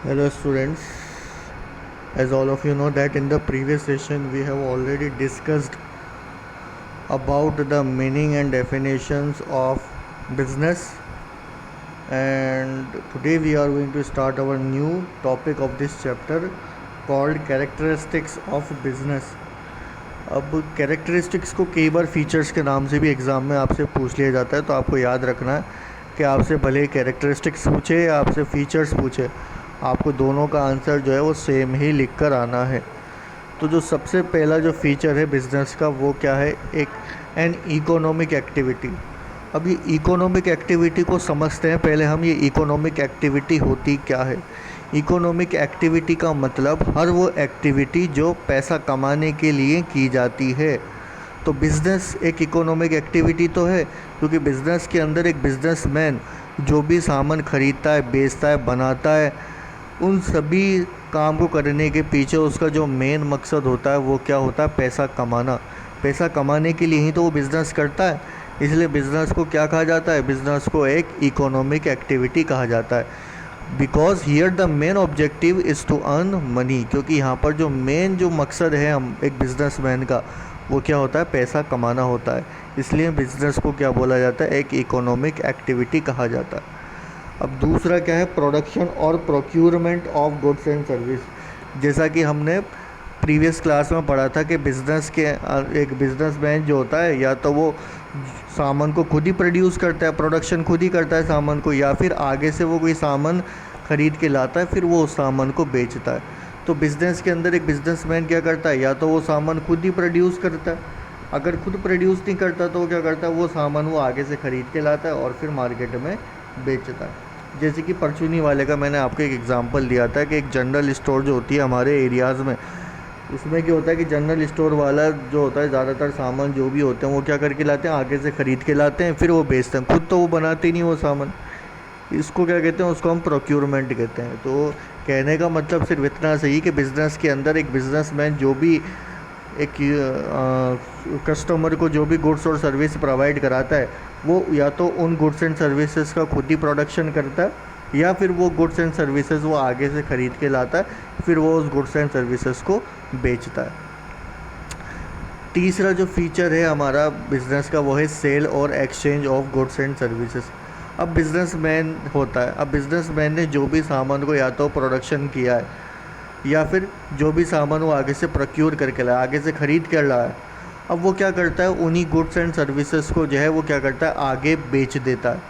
Hello students, as all of you know that in the previous session we have already discussed about the meaning and definitions of business, and today we are going to start our new topic of this chapter called characteristics of business. अब characteristics को कई बार features के नाम से भी exam में आपसे पूछ लिया जाता है, तो आपको याद रखना है कि आपसे भले ही कैरेक्टरिस्टिक्स पूछे या आपसे फीचर्स पूछे, आपको दोनों का आंसर जो है वो सेम ही लिख कर आना है। तो जो सबसे पहला जो फीचर है बिज़नेस का वो क्या है, एक एन इकोनॉमिक एक्टिविटी। अब ये इकोनॉमिक एक्टिविटी को समझते हैं पहले हम, ये इकोनॉमिक एक्टिविटी होती क्या है। इकोनॉमिक एक्टिविटी का मतलब हर वो एक्टिविटी जो पैसा कमाने के लिए की जाती है। तो बिज़नेस एक इकोनॉमिक एक्टिविटी तो है, क्योंकि बिज़नेस के अंदर एक बिज़नेसमैन जो भी सामान खरीदता है, बेचता है, बनाता है, उन सभी काम को करने के पीछे उसका जो मेन मकसद होता है वो क्या होता है, पैसा कमाना। पैसा कमाने के लिए ही तो वो बिज़नेस करता है, इसलिए बिज़नेस को क्या कहा जाता है, बिज़नेस को एक इकोनॉमिक एक्टिविटी कहा जाता है। Because here the main objective is to earn money, क्योंकि यहाँ पर जो मेन जो मकसद है हम एक बिजनेसमैन का वो क्या होता है, पैसा कमाना होता है। इसलिए बिज़नेस को क्या बोला जाता है, एक इकोनॉमिक एक्टिविटी कहा जाता है। अब दूसरा क्या है, प्रोडक्शन और procurement of goods and service. जैसा कि हमने प्रीवियस क्लास में पढ़ा था कि बिज़नेस के एक बिज़नेसमैन जो होता है या तो वो सामान को खुद ही प्रोड्यूस करता है, प्रोडक्शन खुद ही करता है सामान को, या फिर आगे से वो कोई सामान ख़रीद के लाता है, फिर वो उस सामान को बेचता है। तो बिज़नेस के अंदर एक बिज़नेसमैन क्या करता है, या तो वो सामान खुद ही प्रोड्यूस करता है, अगर खुद प्रोड्यूस नहीं करता तो वो क्या करता है, वो सामान वो आगे से ख़रीद के लाता है और फिर मार्केट में बेचता है। जैसे कि परचूनी वाले का मैंने आपको एक एग्ज़ाम्पल दिया था कि एक जनरल स्टोर जो होती है हमारे एरियाज़ में, उसमें क्या होता है कि जनरल स्टोर वाला जो होता है ज़्यादातर सामान जो भी होते हैं वो क्या करके लाते हैं, आगे से ख़रीद के लाते हैं, फिर वो बेचते हैं, खुद तो वो बनाते ही नहीं वो सामान। इसको क्या कहते हैं, उसको हम प्रोक्यूरमेंट कहते हैं। तो कहने का मतलब सिर्फ इतना सही कि बिज़नेस के अंदर एक बिज़नेसमैन जो भी एक कस्टमर को जो भी गुड्स और सर्विस प्रोवाइड कराता है, वो या तो उन गुड्स एंड सर्विसेज का खुद ही प्रोडक्शन करता है, या फिर वो गुड्स एंड सर्विसेज वो आगे से ख़रीद के लाता है, फिर वो उस गुड्स एंड सर्विसेज को बेचता है। तीसरा जो फीचर है हमारा बिज़नेस का वो है सेल और exchange of goods and services. अब बिज़नेसमैन होता है, अब बिज़नेसमैन ने जो भी सामान को या तो प्रोडक्शन किया है या फिर जो भी सामान वो आगे से प्रोक्योर करके लाया, आगे से ख़रीद कर लाया है, अब वो क्या करता है, उन्हीं गुड्स एंड सर्विसेज को जो है वो क्या करता है, आगे बेच देता है,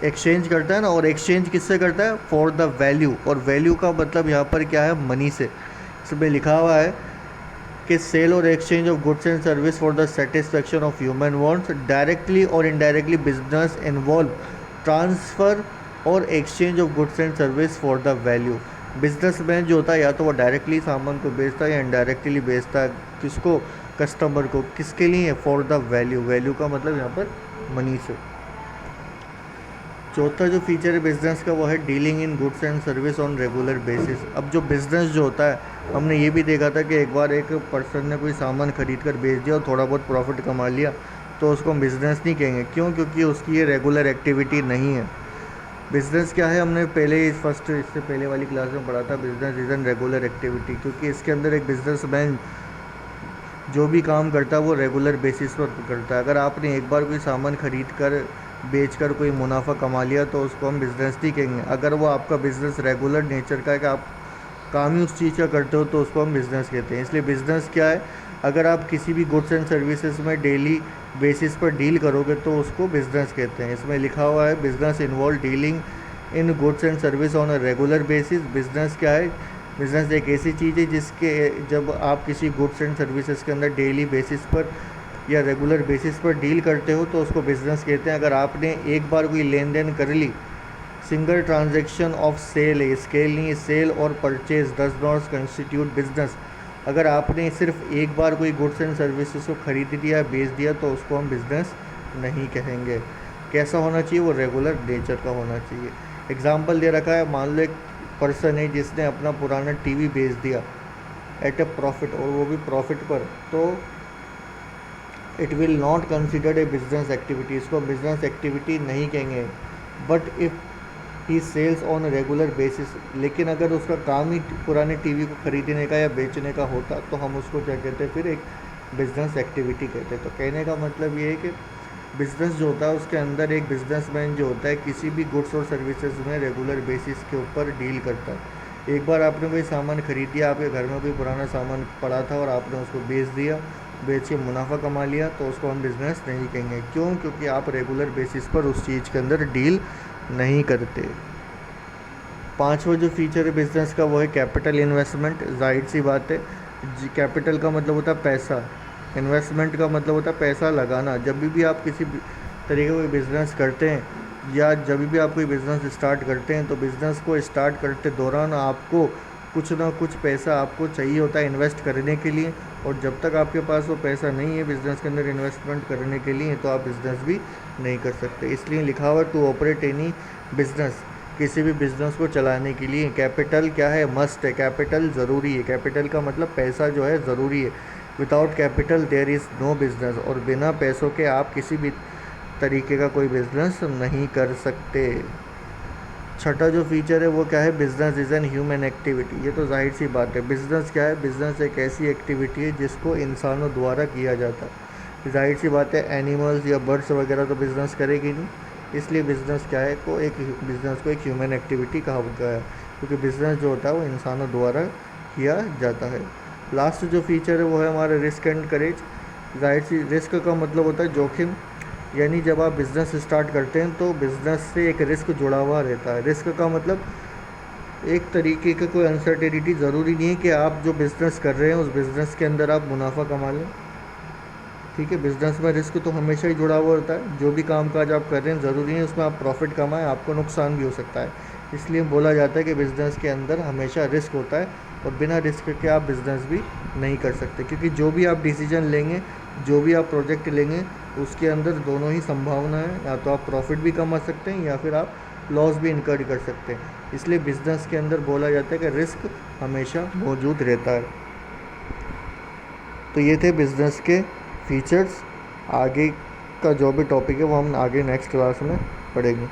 एक्सचेंज करता है ना। और एक्सचेंज किससे करता है, फॉर द वैल्यू। और वैल्यू का मतलब यहाँ पर क्या है, मनी से। इसमें लिखा हुआ है कि सेल और exchange of goods and service for the satisfaction of human wants, directly और इनडायरेक्टली बिजनेस इन्वॉल्व ट्रांसफ़र और exchange of goods and service for the value. Businessman जो होता है या तो वो डायरेक्टली सामान को बेचता है या इनडायरेक्टली बेचता है, किसको, कस्टमर को, किसके लिए, फॉर द वैल्यू। वैल्यू का मतलब यहाँ पर मनी से। चौथा जो फीचर है बिज़नेस का वो है dealing in goods and service on regular basis. अब जो बिज़नेस जो होता है, हमने ये भी देखा था कि एक बार एक पर्सन ने कोई सामान खरीद कर बेच दिया और थोड़ा बहुत प्रॉफिट कमा लिया, तो उसको हम बिज़नेस नहीं कहेंगे। क्यों? क्योंकि उसकी ये रेगुलर एक्टिविटी नहीं है। बिज़नेस क्या है, हमने पहले इससे पहले वाली क्लास में पढ़ा था, business is an regular activity, क्योंकि इसके अंदर एक बिज़नेसमैन जो भी काम करता है वो रेगुलर बेसिस पर करता है। अगर आपने एक बार कोई सामान खरीद कर बेच कर कोई मुनाफा कमा लिया तो उसको हम बिज़नेस नहीं कहेंगे। अगर वो आपका बिज़नेस रेगुलर नेचर का है कि आप काम ही उस चीज़ का करते हो, तो उसको हम बिज़नेस कहते हैं। इसलिए बिज़नेस क्या है, अगर आप किसी भी गुड्स एंड सर्विसेज में डेली बेसिस पर डील करोगे तो उसको बिज़नेस कहते हैं। इसमें लिखा हुआ है business involve dealing in goods and service on a regular basis. Business क्या है, बिज़नेस एक ऐसी चीज़ है जिसके जब आप किसी गुड्स एंड सर्विसेज के अंदर डेली बेसिस पर या रेगुलर बेसिस पर डील करते हो तो उसको बिज़नेस कहते हैं। अगर आपने एक बार कोई लेन देन कर ली, सिंगल ट्रांजैक्शन ऑफ सेल है, स्केल नहीं है, सेल और purchase does not constitute business. अगर आपने सिर्फ एक बार कोई गुड्स एंड सर्विसेज को खरीद दिया, बेच दिया, तो उसको हम बिज़नेस नहीं कहेंगे। कैसा होना चाहिए, वो रेगुलर नेचर का होना चाहिए। एग्जाम्पल दे रखा है, मान लो एक पर्सन है जिसने अपना पुराना टीवी बेच दिया एट ए प्रॉफिट, और वो भी प्रॉफिट पर, तो it will not considered a business activity, इसको बिजनेस एक्टिविटी नहीं कहेंगे। But if he sells on regular basis. लेकिन अगर उसका काम ही पुराने टीवी को ख़रीदने का या बेचने का होता तो हम उसको क्या कहते हैं, फिर एक बिजनेस एक्टिविटी कहते हैं। तो कहने का मतलब ये है कि बिज़नेस जो होता है उसके अंदर एक बिजनेसमैन जो होता है किसी भी गुड्स और सर्विसेज में रेगुलर बेसिस के ऊपर डील करता है। एक बार आपने कोई सामान खरीद दिया, आपके घर में कोई पुराना सामान पड़ा था और आपने उसको बेच दिया, बेच के मुनाफा कमा लिया, तो उसको हम बिज़नेस नहीं कहेंगे। क्यों? क्योंकि आप रेगुलर बेसिस पर उस चीज़ के अंदर डील नहीं करते। पांचवा जो फीचर है बिज़नेस का वो है कैपिटल इन्वेस्टमेंट। जाहिर सी बात है, कैपिटल का मतलब होता है पैसा, इन्वेस्टमेंट का मतलब होता है पैसा लगाना। जब भी आप किसी तरीके का कोई बिज़नेस करते हैं या जब भी आप कोई बिज़नेस स्टार्ट करते हैं, तो बिज़नेस को स्टार्ट करते दौरान आपको कुछ ना कुछ पैसा आपको चाहिए होता है इन्वेस्ट करने के लिए। और जब तक आपके पास वो पैसा नहीं है बिज़नेस के अंदर इन्वेस्टमेंट करने के लिए, तो आप बिज़नेस भी नहीं कर सकते। इसलिए लिखा हुआ टू ऑपरेट एनी बिज़नेस, किसी भी बिज़नेस को चलाने के लिए कैपिटल क्या है, मस्ट है, कैपिटल ज़रूरी है। कैपिटल का मतलब पैसा जो है ज़रूरी है। Without capital there is no business. और बिना पैसों के आप किसी भी तरीके का कोई बिज़नेस नहीं कर सकते। छठा जो फीचर है वो क्या है, business is an human activity. ये तो जाहिर सी बात है, बिज़नेस क्या है, बिज़नेस एक ऐसी एक्टिविटी है जिसको इंसानों द्वारा किया जाता है। जाहिर सी बात है, एनिमल्स या बर्ड्स वगैरह तो बिज़नेस करेगी नहीं, इसलिए बिज़नेस क्या है को एक बिज़नेस को एक ह्यूमन एक्टिविटी कहा गया है, क्योंकि बिज़नेस जो होता है वो इंसानों द्वारा किया जाता है। लास्ट जो फीचर है वो है हमारा रिस्क एंड करेज। जाहिर सी रिस्क का मतलब होता है जोखिम, यानी जब आप बिज़नेस स्टार्ट करते हैं तो बिज़नेस से एक रिस्क जुड़ा हुआ रहता है। रिस्क का मतलब एक तरीके का कोई अनसर्टेनिटी, ज़रूरी नहीं है कि आप जो बिज़नेस कर रहे हैं उस बिज़नेस के अंदर आप मुनाफा कमा लें। ठीक है, बिज़नेस में रिस्क तो हमेशा ही जुड़ा हुआ होता है। जो भी काम काज आप कर रहे हैं ज़रूरी नहीं उसमें आप प्रॉफिट कमाएं, आपको नुकसान भी हो सकता है। इसलिए बोला जाता है कि बिज़नेस के अंदर हमेशा रिस्क होता है और बिना रिस्क के आप बिज़नेस भी नहीं कर सकते, क्योंकि जो भी आप डिसीजन लेंगे, जो भी आप प्रोजेक्ट लेंगे, उसके अंदर दोनों ही संभावना है, या तो आप प्रॉफिट भी कमा सकते हैं या फिर आप लॉस भी इनकर कर सकते हैं। इसलिए बिज़नेस के अंदर बोला जाता है कि रिस्क हमेशा मौजूद रहता है। तो ये थे बिज़नेस के फीचर्स। आगे का जो भी टॉपिक है वो हम आगे नेक्स्ट क्लास में पढ़ेंगे।